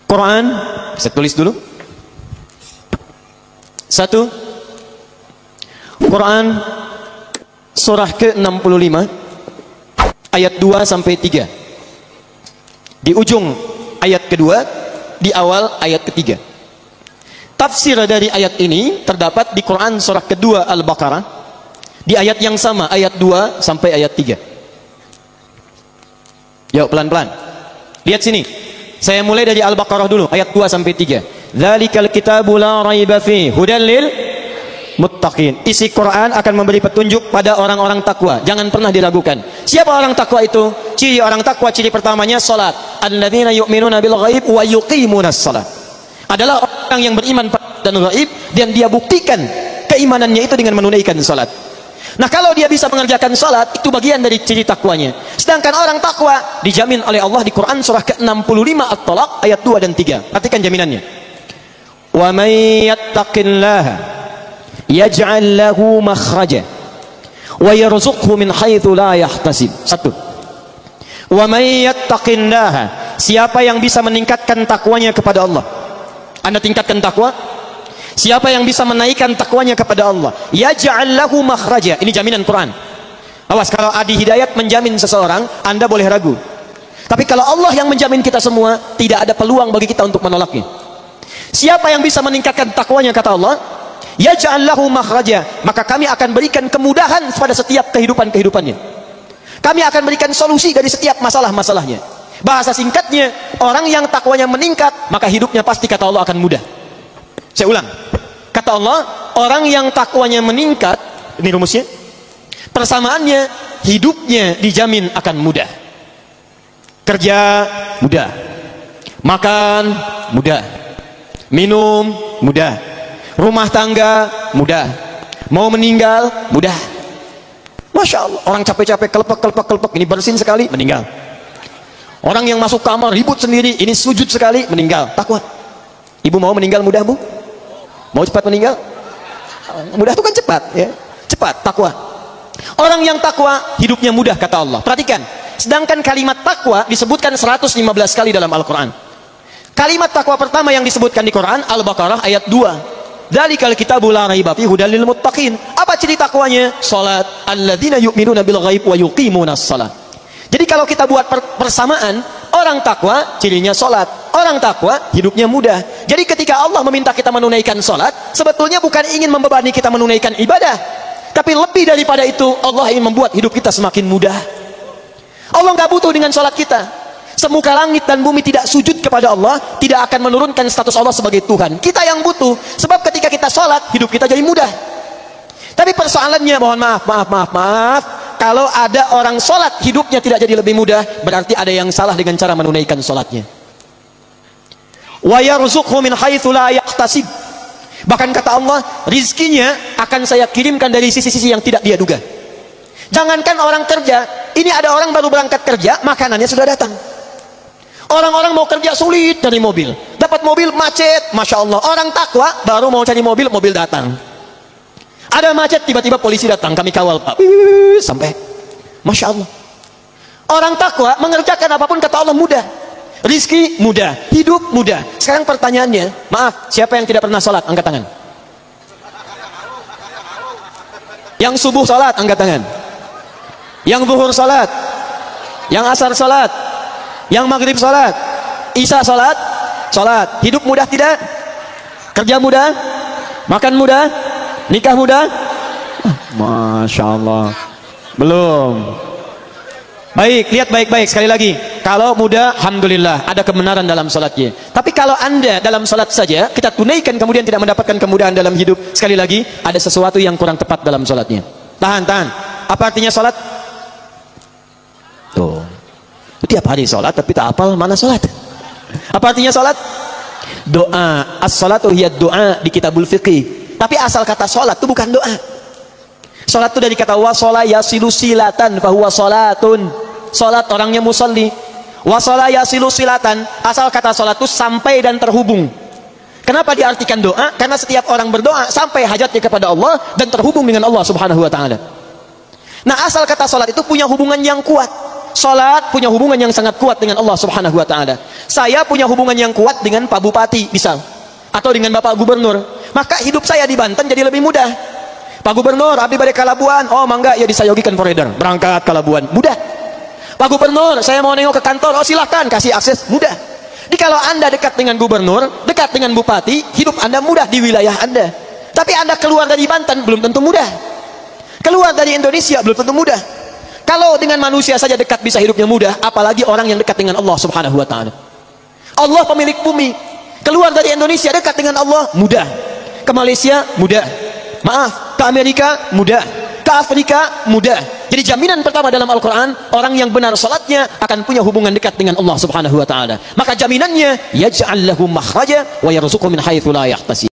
Quran, saya tulis dulu. 1. Quran surah ke-65 ayat 2 sampai 3. Di ujung ayat kedua, di awal ayat ketiga. Tafsir dari ayat ini terdapat di Quran surah kedua Al-Baqarah, di ayat yang sama, ayat 2 sampai ayat 3. Yuk pelan-pelan. Lihat sini. Saya mulai dari Al-Baqarah dulu, ayat 2 sampai 3. Dzalikal kitabu la raiba fi hudal lil muttaqin. Isi Quran akan memberi petunjuk pada orang-orang takwa. Jangan pernah diragukan. Siapa orang takwa itu? Ciri orang takwa, ciri pertamanya salat. Alladzina yu'minuna bil ghaib wa yuqimunas shalah. Adalah orang yang beriman dan ghaib dan dia buktikan keimanannya itu dengan menunaikan salat. Nah, kalau dia bisa mengerjakan salat, itu bagian dari ciri takwanya. Sedangkan orang takwa dijamin oleh Allah di Quran surah ke-65 At-Talaq ayat 2 dan 3. Perhatikan jaminannya. Wa may yattaqillaha yaj'al lahu makhraja wa yarzuqhu min haitsu la yahtasib. 1. Wa may yattaqillaha, siapa yang bisa meningkatkan takwanya kepada Allah. Anda tingkatkan takwa, siapa yang bisa menaikkan takwanya kepada Allah, yaj'al lahu makhraja. Ini jaminan Quran. Awas, kalau Adi Hidayat menjamin seseorang, Anda boleh ragu. Tapi kalau Allah yang menjamin kita semua, tidak ada peluang bagi kita untuk menolaknya. Siapa yang bisa meningkatkan takwanya, kata Allah, yaj'al lahu makhraja, maka kami akan berikan kemudahan pada setiap kehidupannya. Kami akan berikan solusi dari setiap masalah-masalahnya. Bahasa singkatnya, orang yang takwanya meningkat, maka hidupnya pasti, kata Allah, akan mudah. Saya ulang. Kata Allah, orang yang takwanya meningkat, ini rumusnya, persamaannya, hidupnya dijamin akan mudah. Kerja mudah, makan mudah, minum mudah, rumah tangga mudah, mau meninggal mudah. Masya Allah, orang capek-capek, kelepek, ini bersin sekali, meninggal. Orang yang masuk kamar ribut sendiri, ini sujud sekali, meninggal. Takwa. Ibu mau meninggal mudah, Bu? Mau cepat meninggal? Mudah itu kan cepat, ya. Cepat, takwa. Orang yang takwa hidupnya mudah, kata Allah. Perhatikan, sedangkan kalimat takwa disebutkan 115 kali dalam Al-Quran. Kalimat takwa pertama yang disebutkan di Quran Al-Baqarah ayat 2. Dzalikal kitabu la raiba fihi hudal lil muttaqin. Apa ciri takwanya? Salat. Alladzina yu'minuna bil ghaib wa yuqimunas shalah. Jadi kalau kita buat persamaan, orang takwa cirinya salat, orang takwa hidupnya mudah. Jadi ketika Allah meminta kita menunaikan salat, sebetulnya bukan ingin membebani kita menunaikan ibadah, tapi lebih daripada itu, Allah ingin membuat hidup kita semakin mudah. Allah nggak butuh dengan salat kita. Semuka langit dan bumi tidak sujud kepada Allah, tidak akan menurunkan status Allah sebagai Tuhan. Kita yang butuh, sebab ketika kita salat, hidup kita jadi mudah. Tapi persoalannya, mohon maaf, kalau ada orang sholat hidupnya tidak jadi lebih mudah, berarti ada yang salah dengan cara menunaikan sholatnya. Wa yarzuqhu min haitsu la yahtasib. Bahkan kata Allah, rizkinya akan saya kirimkan dari sisi-sisi yang tidak dia duga. Jangankan orang kerja, ini ada orang baru berangkat kerja, makanannya sudah datang. Orang-orang mau kerja sulit dari mobil, dapat mobil macet, masya Allah. Orang takwa baru mau cari mobil, mobil datang. Ada macet, tiba-tiba polisi datang, kami kawal, Pak. Sampai, masya Allah. Orang takwa mengerjakan apapun, kata Allah, mudah. Rizki mudah, hidup mudah. Sekarang pertanyaannya, maaf, siapa yang tidak pernah sholat? Angkat tangan. Yang subuh sholat, angkat tangan. Yang zuhur sholat, yang asar sholat, yang maghrib sholat, isya sholat, sholat. Hidup mudah tidak? Kerja mudah? Makan mudah? Nikah mudah? Masya Allah. Belum. Baik, lihat baik-baik sekali lagi. Kalau mudah, alhamdulillah, ada kebenaran dalam salatnya. Tapi kalau Anda dalam salat saja kita tunaikan kemudian tidak mendapatkan kemudahan dalam hidup, sekali lagi ada sesuatu yang kurang tepat dalam salatnya. Tahan. Apa artinya salat? Tuh. Tiap hari salat tapi tak hafal mana salat. Apa artinya salat? Doa. As-salatu hiya doa di kitabul fiqih. Tapi asal kata sholat itu bukan doa. Sholat itu dari kata wasala yasilu silatan fahuwa sholatun. Sholat orangnya musalli. Wasala yasilu silatan, asal kata sholat itu sampai dan terhubung. Kenapa diartikan doa? Karena setiap orang berdoa sampai hajatnya kepada Allah dan terhubung dengan Allah subhanahu wa ta'ala. Nah, asal kata sholat itu punya hubungan yang kuat. salat punya hubungan yang sangat kuat dengan Allah Subhanahu wa taala. Saya punya hubungan yang kuat dengan Pak Bupati misal, atau dengan Bapak Gubernur. Maka hidup saya di Banten jadi lebih mudah. Pak Gubernur, abdi bade ka Labuan. Oh, mangga ya disayogikan foreigner. Berangkat ke Labuan, mudah. Pak Gubernur, saya mau nengok ke kantor. Oh, silahkan, kasih akses, mudah. Jadi kalau Anda dekat dengan gubernur, dekat dengan bupati, hidup Anda mudah di wilayah Anda. Tapi Anda keluar dari Banten, belum tentu mudah. Keluar dari Indonesia, belum tentu mudah. Kalau dengan manusia saja dekat bisa hidupnya mudah, apalagi orang yang dekat dengan Allah Subhanahu wa taala. Allah pemilik bumi. Keluar dari Indonesia dekat dengan Allah, mudah. Ke Malaysia, mudah. Maaf, ke Amerika, mudah. Ke Afrika, mudah. Jadi jaminan pertama dalam Al-Quran, orang yang benar salatnya akan punya hubungan dekat dengan Allah Subhanahu wa taala. Maka jaminannya, yaj'al lahu makhraja wa yarzuqhu min haitsu la yahtasib.